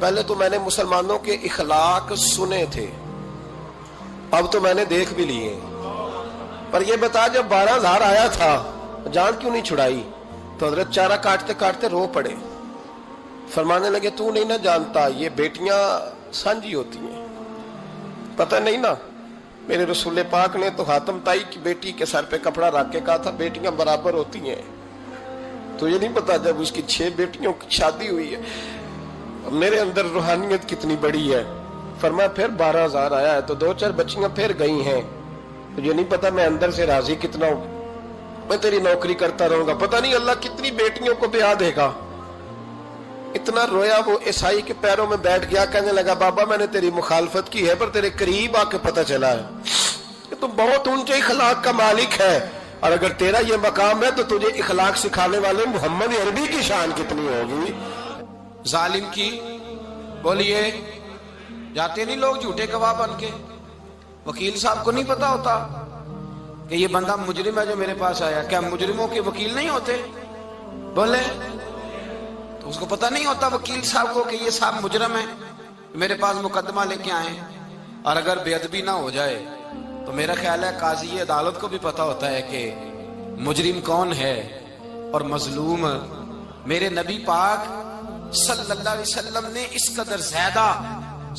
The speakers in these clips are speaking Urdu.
پہلے تو میں نے مسلمانوں کے اخلاق سنے تھے، اب تو میں نے دیکھ بھی لیے. پر یہ بتا جب 12,000 آیا تھا جان کیوں نہیں چھڑائی؟ تو حضرت چارہ کاٹتے کاٹتے رو پڑے. فرمانے لگے تو نہیں نہ جانتا یہ بیٹیاں سانجی ہوتی ہیں، پتہ نہیں نا. میرے رسول پاک نے تو حاتم تائی کی بیٹی کے سر پہ کپڑا رکھ کے کہا تھا بیٹیاں برابر ہوتی ہیں. تو یہ نہیں پتا جب اس کی 6 بیٹیوں کی شادی ہوئی ہے میرے اندر روحانیت کتنی بڑی ہے. فرمایا پھر 12,000 آیا ہے تو 2-4 بچیاں پھر گئی ہیں. تو یہ نہیں پتا میں اندر سے راضی کتنا ہوں، میں تیری نوکری کرتا رہوں گا، پتہ نہیں اللہ کتنی بیٹیوں کو بیاہ دے گا. اتنا رویا وہ عیسائی کے پیروں میں بیٹھ گیا، کہنے لگا بابا میں نے تیری مخالفت کی ہے پر تیرے قریب آ کے پتہ چلا ہے کہ تو بہت اونچے اخلاق کا مالک ہے، اور اگر تیرا یہ مقام ہے تو تجھے اخلاق سکھانے والے محمد عربی کی شان کتنی ہوگی. ظالم کی بولیے جاتے نہیں لوگ جھوٹے گواہ بن کے. وکیل صاحب کو نہیں پتا ہوتا کہ یہ بندہ مجرم ہے جو میرے پاس آیا؟ کیا مجرموں کے وکیل نہیں ہوتے؟ بولے تو اس کو پتہ نہیں ہوتا وکیل صاحب کو کہ یہ صاحب مجرم ہے میرے پاس مقدمہ لے کے آئے. اور اگر بے ادبی نہ ہو جائے تو میرا خیال ہے قاضی عدالت کو بھی پتا ہوتا ہے کہ مجرم کون ہے اور مظلوم. میرے نبی پاک صلی اللہ علیہ وسلم نے اس قدر زیادہ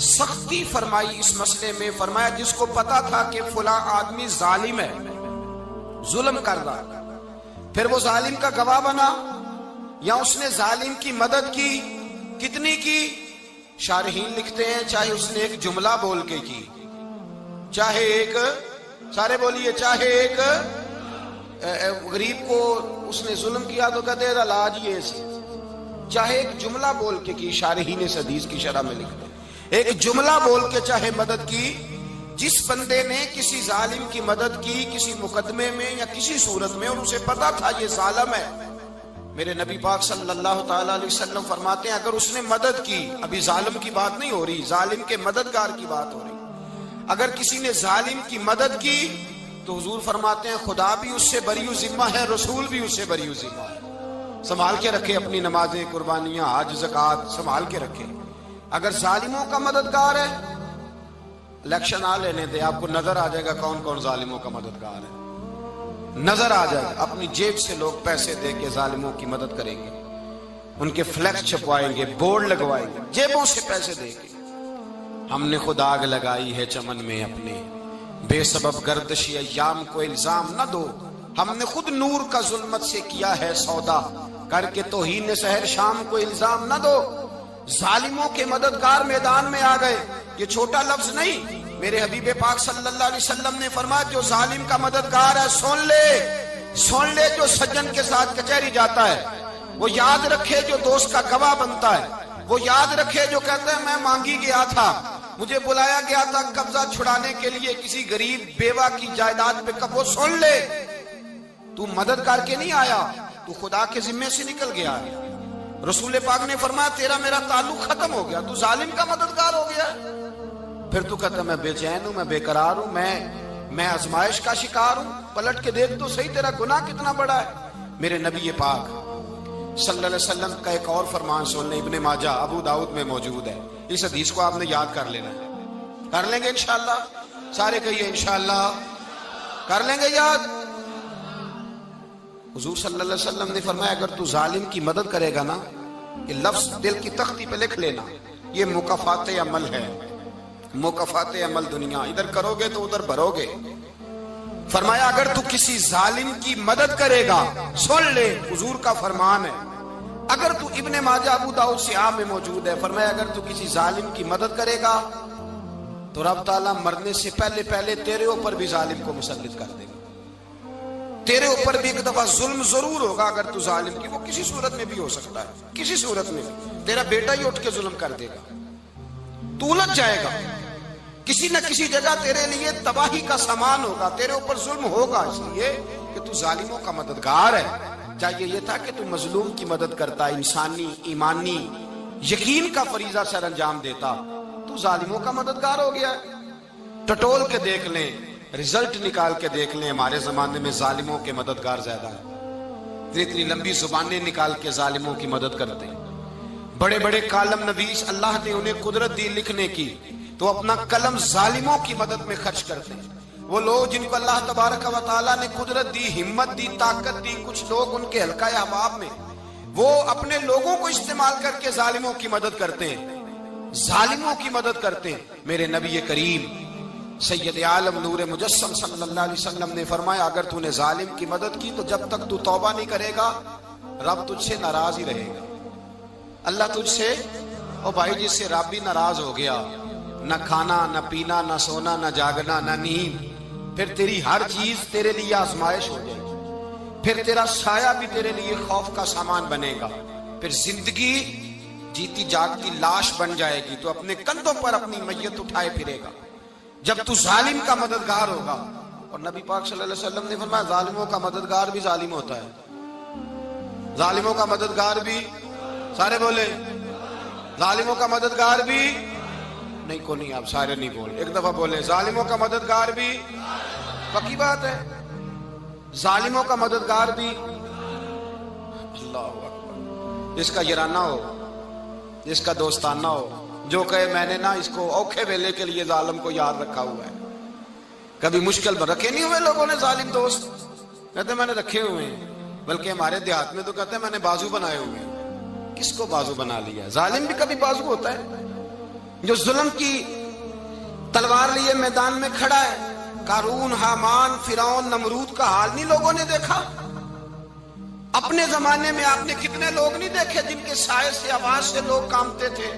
سختی فرمائی اس مسئلے میں. فرمایا جس کو پتا تھا کہ فلاں آدمی ظالم ہے، ظلم کر رہا، پھر وہ ظالم کا گواہ بنا یا اس نے ظالم کی مدد کی، کتنی کی؟ شارحین لکھتے ہیں چاہے اس نے ایک جملہ بول کے کی، چاہے ایک، سارے بولیے، چاہے ایک غریب کو اس نے ظلم کیا تو کہتے ہیں علاج یہ سی، چاہے ایک جملہ بول کے کی. شارحین اس حدیث کی شرح میں لکھتے ہیں ایک جملہ بول کے چاہے مدد کی. جس بندے نے کسی ظالم کی مدد کی کسی مقدمے میں یا کسی صورت میں اور اسے پتا تھا یہ ظالم ہے، میرے نبی پاک صلی اللہ تعالی علیہ وسلم فرماتے ہیں اگر اس نے مدد کی، ابھی ظالم کی بات نہیں ہو رہی، ظالم کے مددگار کی بات ہو رہی، اگر کسی نے ظالم کی مدد کی تو حضور فرماتے ہیں خدا بھی اس سے بری ذمہ ہے، رسول بھی اس سے بری ذمہ ہے. سنبھال کے رکھے اپنی نمازیں، قربانیاں، حج، زکوٰۃ سنبھال کے رکھے. اگر ظالموں کا مددگار ہے، الیکشن آ لینے دے، آپ کو نظر آ جائے گا کون کون ظالموں کا مددگار ہے، نظر آ جائے گا. اپنی جیب سے لوگ پیسے دے کے ظالموں کی مدد کریں گے، ان کے فلیکس چھپوائیں گے، بورڈ لگوائیں گے، جیبوں سے پیسے دے کے. ہم نے خود آگ لگائی ہے چمن میں اپنے، بے سبب گردشی ایام کو الزام نہ دو، ہم نے خود نور کا ظلمت سے کیا ہے سودا، کر کے توہین سحر شام کو الزام نہ دو. ظالموں کے مددگار میدان میں آ گئے، یہ چھوٹا لفظ نہیں. میرے حبیب پاک صلی اللہ علیہ وسلم نے فرمایا جو ظالم کا مددگار ہے سن لے جو سجن کے ساتھ کچہری جاتا ہے، وہ یاد رکھے جو دوست کا گواہ بنتا ہے، وہ یاد رکھے جو کہتا ہے میں مانگی گیا تھا، مجھے بلایا گیا تھا قبضہ چھڑانے کے لیے کسی غریب بیوہ کی جائیداد پہ، وہ سن لے تو مدد کر کے نہیں آیا، تو خدا کے ذمے سے نکل گیا ہے. رسول پاک نے فرمایا تیرا میرا تعلق ختم ہو گیا، تو ظالم کا مددگار ہو گیا. پھر تو کہتا میں بے چین ہوں، میں بے قرار ہوں، میں آزمائش کا شکار ہوں. پلٹ کے دیکھ تو صحیح تیرا گناہ کتنا بڑا ہے. میرے نبی پاک صلی اللہ علیہ وسلم کا ایک اور فرمان سن لیں، ابن ماجہ ابو داؤد میں موجود ہے. اس حدیث کو آپ نے یاد کر لینا ہے. کر لیں گے انشاءاللہ؟ سارے کہیے انشاءاللہ کر لیں گے یاد. حضور صلی اللہ علیہ وسلم نے فرمایا اگر تو ظالم کی مدد کرے گا نا، یہ لفظ دل کی تختی پہ لکھ لینا، یہ مکافات عمل ہے، مکافات عمل دنیا، ادھر کرو گے تو ادھر بھرو گے. فرمایا اگر تو کسی ظالم کی مدد کرے گا، سن لے حضور کا فرمان ہے، اگر تو ابن ماجہ ابو داؤد سیاہ میں موجود ہے، فرمایا اگر تو کسی ظالم کی مدد کرے گا تو رب تعالیٰ مرنے سے پہلے تیرے اوپر بھی ظالم کو مسلط کر دے گا. تیرے اوپر بھی ایک دفعہ ظلم ضرور ہوگا اگر تو ظالم کی، وہ کسی صورت میں بھی ہو سکتا ہے، کسی صورت میں بھی تیرا بیٹا ہی اٹھ کے ظلم کر دے گا، تو الجھ جائے گا، کسی نہ کسی جگہ تیرے لیے تباہی کا سامان ہوگا، تیرے اوپر ظلم ہوگا، اس لیے کہ تو ظالموں کا مددگار ہے. چاہیے یہ تھا کہ تو مظلوم کی مدد کرتا، انسانی ایمانی یقین کا فریضہ سر انجام دیتا، تو ظالموں کا مددگار ہو گیا. ٹٹول کے دیکھ لیں، رزلٹ نکال کے دیکھ لیں، ہمارے زمانے میں ظالموں کے مددگار زیادہ ہیں. اتنی لمبی زبانیں نکال کے ظالموں کی مدد کرتے ہیں. بڑے بڑے کالم نویس اللہ نے انہیں قدرت دی لکھنے کی، تو اپنا قلم ظالموں کی مدد میں خرچ کرتے ہیں۔ وہ لوگ جن کو اللہ تبارک و تعالیٰ نے قدرت دی، ہمت دی، طاقت دی، کچھ لوگ ان کے حلقہ احباب میں، وہ اپنے لوگوں کو استعمال کر کے ظالموں کی مدد کرتے ہیں، ظالموں کی مدد کرتے ہیں۔ میرے نبی کریم سید عالم نور مجسم صلی اللہ علیہ وسلم نے فرمایا، اگر تو نے ظالم کی مدد کی تو جب تک تو توبہ نہیں کرے گا رب تجھ سے ناراض ہی رہے گا۔ اللہ تجھ سے، او بھائی جس سے رب بھی ناراض ہو گیا، نہ کھانا نہ پینا نہ سونا نہ جاگنا نہ نیند، پھر تیری ہر چیز تیرے لیے آزمائش ہو جائے گی، پھر تیرا سایہ بھی تیرے لیے خوف کا سامان بنے گا، پھر زندگی جیتی جاگتی لاش بن جائے گی، تو اپنے کندھوں پر اپنی میت اٹھائے پھرے گا جب تو ظالم کا مددگار ہوگا۔ اور نبی پاک صلی اللہ علیہ وسلم نے فرمایا، ظالموں کا مددگار بھی ظالم ہوتا ہے، ظالموں کا مددگار بھی، سارے بولے، ظالموں کا مددگار بھی نہیں، کو نہیں، آپ سارے نہیں بولے، ایک دفعہ بولے، ظالموں کا مددگار بھی، پکی بات ہے، ظالموں کا مددگار بھی۔ اللہ اکبر، جس کا یارانہ ہو، جس کا دوستانہ ہو، جو کہے میں نے نا اس کو اوکھے ویلے کے لیے ظالم کو یاد رکھا ہوا ہے۔ کبھی مشکل میں رکھے نہیں ہوئے لوگوں نے ظالم دوست، کہتے میں نے رکھے ہوئے ہیں، بلکہ ہمارے دیہات میں تو کہتے ہیں میں نے بازو بنائے ہوئے ہیں۔ کس کو بازو بنا لیا؟ ظالم بھی کبھی بازو ہوتا ہے، جو ظلم کی تلوار لیے میدان میں کھڑا ہے۔ قارون، حامان، فرعون، نمرود کا حال نہیں لوگوں نے دیکھا؟ اپنے زمانے میں آپ نے کتنے لوگ نہیں دیکھے جن کے سائے سے، آواز سے لوگ کانپتے تھے؟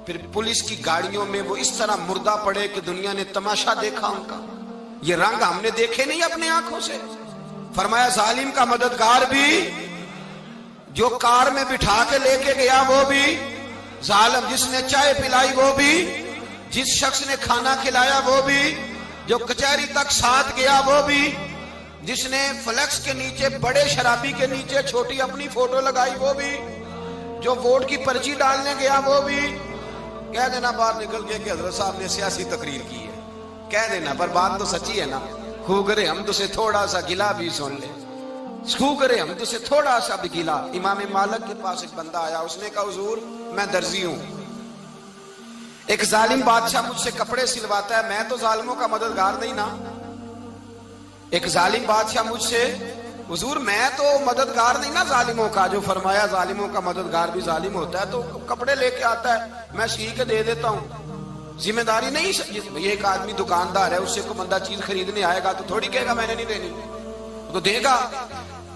پھر پولیس کی گاڑیوں میں وہ اس طرح مردہ پڑے کہ دنیا نے تماشا دیکھا ان کا۔ یہ رنگ ہم نے دیکھے نہیں اپنے آنکھوں سے۔ فرمایا ظالم کا مددگار بھی، جو کار میں بٹھا کے لے کے گیا وہ بھی ظالم، جس نے چائے پلائی وہ بھی، جس شخص نے کھانا کھلایا وہ بھی، جو کچہری تک ساتھ گیا وہ بھی، جس نے فلیکس کے نیچے، بڑے شرابی کے نیچے چھوٹی اپنی فوٹو لگائی وہ بھی، جو ووٹ کی پرچی ڈالنے گیا وہ بھی۔ کہہ دینا باہر نکل کے کہ حضرت صاحب نے سیاسی تقریر کی ہے، کہہ دینا، پر بات تو سچی ہے نا۔ خو کرے ہم تو سے تھوڑا سا گلا بھی سن لے، خو کرے ہم تو سے تھوڑا سا بھی گلا۔ امام مالک کے پاس ایک بندہ آیا، اس نے کہا حضور میں درزی ہوں، ایک ظالم بادشاہ مجھ سے کپڑے سلواتا ہے، میں تو ظالموں کا مددگار نہیں نا۔ ایک ظالم بادشاہ مجھ سے، حضور میں تو مددگار نہیں نا ظالموں کا۔ جو فرمایا ظالموں کا مددگار بھی ظالم ہوتا ہے، تو کپڑے لے کے آتا ہے میں سی کے دے دیتا ہوں، ذمہ داری نہیں۔ یہ ایک آدمی دکاندار ہے، اس سے کوئی بندہ چیز خریدنے آئے گا تو تھوڑی کہے گا میں نے نہیں دینی، تو دے گا۔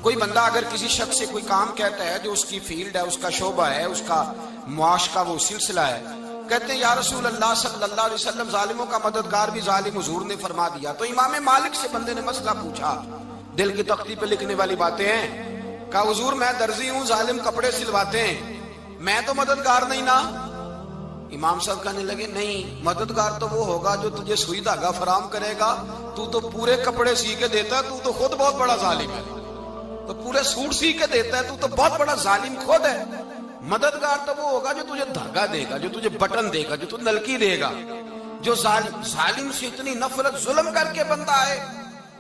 کوئی بندہ اگر کسی شخص سے کوئی کام کہتا ہے جو اس کی فیلڈ ہے، اس کا شعبہ ہے، اس کا معاش کا وہ سلسلہ ہے، کہتے ہیں یا رسول اللہ صلی اللہ علیہ وسلم ظالموں کا مددگار بھی ظالم، حضور نے فرما دیا۔ تو امام مالک سے بندے نے مسئلہ پوچھا، دل کی تختی پہ لکھنے والی باتیں ہیں، کہا حضور میں درزی ہوں، ظالم کپڑے سلواتے ہیں، میں تو مددگار نہیں نا۔ امام صاحب کہنے لگے نہیں، مددگار تو وہ ہوگا جو تجھے سوئی دھاگا فراہم کرے گا، تو تو پورے کپڑے سی کے دیتا ہے، تو خود بہت بڑا ظالم ہے، تو پورے سوٹ سی کے دیتا ہے، تو بہت بڑا ظالم خود ہے۔ مددگار تو وہ ہوگا جو تجھے دھاگا دے گا، جو تجھے بٹن دے گا، جو تجھے نلکی دے گا۔ جو ظالم سے اتنی نفرت ظلم کر کے بندہ ہے،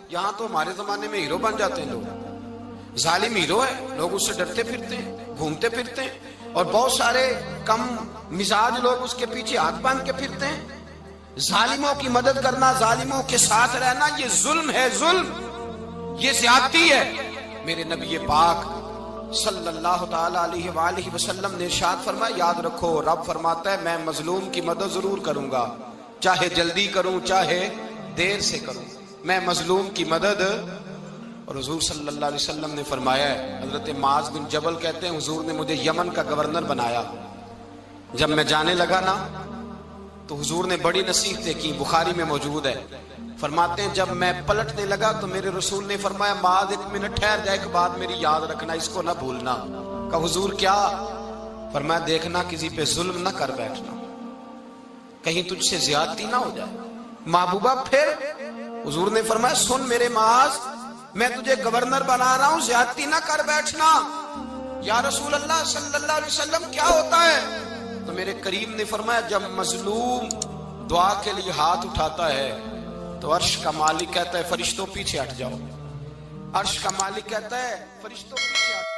یہاں تو ہمارے زمانے میں ہیرو بن جاتے ہیں لوگ، ظالم ہیرو ہے، لوگ اس سے ڈرتے پھرتے ہیں، گھومتے پھرتے ہیں، اور بہت سارے کم مزاج لوگ اس کے پیچھے ہاتھ باندھ کے پھرتے ہیں۔ ظالموں کی مدد کرنا، ظالموں کے ساتھ رہنا، یہ ظلم ہے، ظلم، یہ زیادتی ہے۔ میرے نبی پاک صلی اللہ تعالی علیہ وآلہ وسلم نے ارشاد فرمایا، یاد رکھو رب فرماتا ہے میں مظلوم کی مدد ضرور کروں گا، چاہے جلدی کروں چاہے دیر سے کروں، میں مظلوم کی مدد۔ اور حضور صلی اللہ علیہ وسلم نے فرمایا ہے، حضرت معاذ بن جبل کہتے ہیں حضور نے مجھے یمن کا گورنر بنایا، جب میں جانے لگا نا تو حضور نے بڑی نصیحتیں کی، بخاری میں موجود ہے، فرماتے ہیں جب میں پلٹنے لگا تو میرے رسول نے فرمایا معاذ ایک منٹ ٹھہر جا، ایک بات میری یاد رکھنا، اس کو نہ بھولنا۔ کہا حضور کیا؟ فرمایا دیکھنا کسی پہ ظلم نہ کر بیٹھنا، کہیں تجھ سے زیادتی نہ ہو جائے۔ محبوبہ پھر حضور نے فرمایا سن میرے معاذ، میں تجھے گورنر بنا رہا ہوں، زیادتی نہ کر بیٹھنا۔ یا رسول اللہ صلی اللہ علیہ وسلم کیا ہوتا ہے؟ تو میرے کریم نے فرمایا جب مظلوم دعا کے لیے ہاتھ اٹھاتا ہے تو عرش کا مالک کہتا ہے فرشتوں پیچھے ہٹ جاؤ، عرش کا مالک کہتا ہے فرشتوں پیچھے ہٹ جاؤ۔